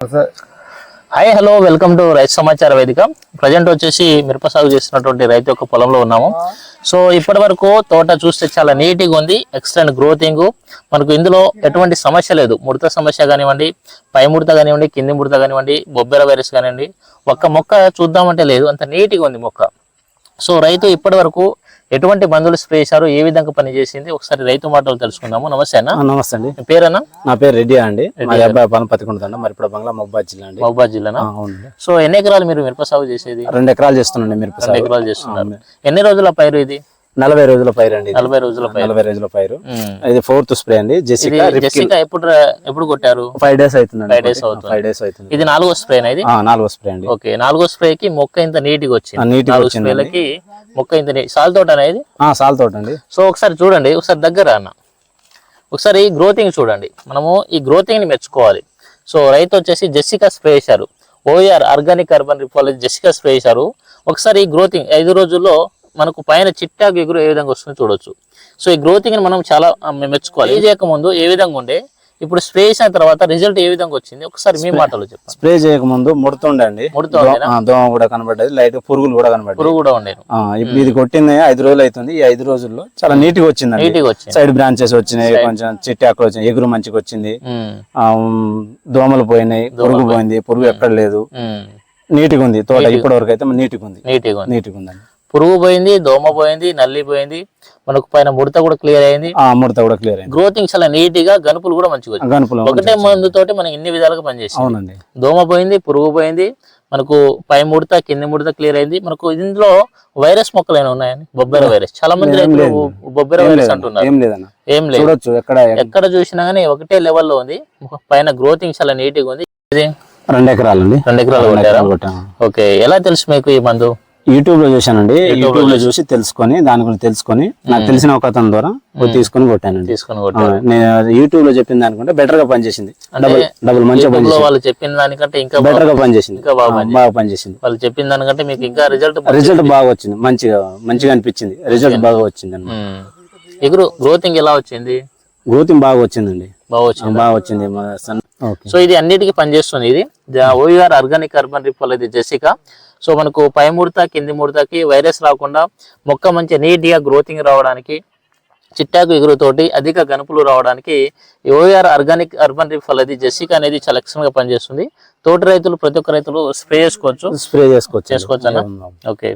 Hi hello welcome to రైతు సమాచార వేదిక. ప్రజెంట్ వచ్చేసి మిరప సాగు చేస్తున్నటువంటి రైతు యొక్క పొలంలో ఉన్నాము. సో ఇప్పటి వరకు తోట చూస్తే చాలా నీట్గా ఉంది, ఎక్సలెంట్ గ్రోతింగ్. మనకు ఇందులో ఎటువంటి సమస్య లేదు. ముడత సమస్య కానివ్వండి, పై ముడత కానివ్వండి, కింది ముడత కానివ్వండి, బొబ్బెర వైరస్ కానివ్వండి, ఒక్క మొక్క చూద్దామంటే లేదు, అంత నీట్గా ఉంది మొక్క. సో రైతు ఇప్పటి వరకు ఎటువంటి మందులు స్ప్రే చేశారు, ఏ విధంగా పనిచేసింది, ఒకసారి రైతు మాటలు తెలుసుకుందాము. నమస్తే అన్న. నమస్తే అండి. పేరన్నా? నా పేరు రెడ్డి అండి. మా అబ్బాయి పొలం పత్తికొండ మరి ఇప్పుడు బంగ్లా మహబాద్ జిల్లా అండి. మహబాద్ జిల్లానా? సో ఎన్ని ఎకరాలు మీరు మిరప సాగు చేసేది? 2 ఎకరాలు చేస్తున్నాండి మిరప సాగు. 2 ఎకరాలు చేస్తున్నారు. ఎన్ని రోజుల పైరు ఇది? 40 రోజుల పైరు అండి. 40 రోజుల పైరు. 40 రోజుల పైరు. ఇది 4th స్ప్రే అండి. జెసికా ఎప్పుడు కొట్టారు? 5 డేస్ అవుతుంది. 5 డేస్ అవుతుంది. 5 డేస్ అవుతుంది. ఇది 4వ స్ప్రేనా? ఇది 4వ స్ప్రే అండి. ఓకే, 4వ స్ప్రే కి మొక్క ఇంత నీట్గా వచ్చింది. 4 స్ప్రేలకి మొక్క ఇంత సాల్ తోట అనేది. సాల్ తోట అండి. సో ఒకసారి చూడండి, ఒకసారి దగ్గర అన్న, ఒకసారి ఈ గ్రోతింగ్ చూడండి. మనము ఈ గ్రోతింగ్ ని మెచ్చుకోవాలి. సో రైతు వచ్చేసి జెసికా స్ప్రే చేశారు. ఓఆర్ ఆర్గానిక్ కార్బన్ రిపోల్ జెసికా స్ప్రే చేశారు. ఒకసారి ఈ గ్రోతింగ్ 5 రోజుల్లో మనకు పైన చిట్టాకు ఎగురు ఏ విధంగా వస్తుందో చూడొచ్చు. సో ఈ గ్రోతింగ్ ని మనం చాలా మెచ్చుకోవాలి. స్ప్రే చేయకముందు ఏ విధంగా ఉండే, ఇప్పుడు స్ప్రే చేసిన తర్వాత రిజల్ట్ ఏ విధంగా వచ్చింది ఒకసారి మీ మాటలో చెప్పండి. స్ప్రే చేయకముందు ముడుతుండే అండి, దోమ కూడా కనబడ్డది, లైట్ పురుగులు కూడా కనబడ్డాయి. పురుగు కూడా ఉండేది. ఇప్పుడు ఇది కొట్టింది 5 రోజులు అవుతుంది. ఈ 5 రోజుల్లో చాలా నీట్ గా వచ్చింది. నీట్ గా వచ్చింది. సైడ్ బ్రాంచెస్ వచ్చినాయి, కొంచెం చిట్టాకులు వచ్చినాయి, ఎగురు మంచిగా వచ్చింది, దోమలు పోయినాయి, పురుగు పోయింది, పురుగు ఎక్కడ లేదు, నీట్గా ఉంది తోట. ఇప్పటి వరకు అయితే నీట్గా ఉంది. నీట్గా ఉందండి. పురుగు పోయింది, దోమ పోయింది, నల్లి పోయింది, మనకు పైన ముడత కూడా క్లియర్ అయింది. ముడత కూడా క్లియర్ అయింది. గ్రోతింగ్ చాలా నీట్ గా, గనుపులు కూడా మంచిగా వచ్చింది. ఒకటే మందు తోటి మనం ఇన్ని విధాలుగా పనిచేస్తాం. అవునండి. దోమ పోయింది, పురుగు పోయింది, మనకు పై ముడత కింది ముడత క్లియర్ అయింది. మనకు ఇందులో వైరస్ మొక్కలైనా ఉన్నాయని, బొబ్బెర వైరస్. చాలా మంది రైతులు బొబ్బెర వైరస్ అంటున్నారు. ఏం లేదు, ఎక్కడ చూసినా గానీ ఒకటే లెవెల్లో ఉంది. పైన గ్రోతింగ్ చాలా నీట్ గా ఉంది. ఇది 2 ఎకరాలు అండి. 2 ఎకరాలు కొట్టారా? ఓకే, ఎలా తెలుసు మీకు ఈ మందు? యూట్యూబ్ లో చూసానండి. యూట్యూబ్ లో చూసి తెలుసుకొని, దాని గురించి తెలుసుకొని, నాకు తెలిసిన ఒక అతని ద్వారా తీసుకొని కొట్టానండి. నేను యూట్యూబ్ లో చెప్పిన దానికంటే బెటర్ గా పనిచేసింది. డబుల్ మంచిగా పనిచేసింది. వాళ్ళు చెప్పిన దానికంటే ఇంకా బెటర్ గా పనిచేసింది. ఇంకా బాగా పనిచేసింది. వాళ్ళు చెప్పిన దానికంటే మీకు ఇంకా రిజల్ట్ బాగా వచ్చింది. మంచిగా అనిపించింది. రిజల్ట్ బాగా వచ్చింది అన్నమాట. ఎగురు గ్రోతింగ్ ఎలా వచ్చింది? గ్రోతింగ్ బాగా వచ్చిందండి. బాగా వచ్చింది. సో ఇది అన్నిటికీ పనిచేస్తుంది. ఇది ఓఆర్ ఆర్గానిక్ కార్బన్ రిపోల్, ఇది జెసికా. సో మనకు పై ముడత కింది ముడతకి వైరస్ రాకుండా, మొక్క మంచి నీట్ గా గ్రోతింగ్ రావడానికి, చిట్టాకు ఎగురుతోటి అధిక గనుపులు రావడానికి ఓఆర్ ఆర్గానిక్ అర్బన్ రిఫల్ అది జెసికా అనేది చాలా ఎక్సలెంట్ గా పనిచేస్తుంది. తోటి రైతులు, ప్రతి ఒక్క రైతులు స్ప్రే చేసుకోవచ్చు అన్న. ఓకే,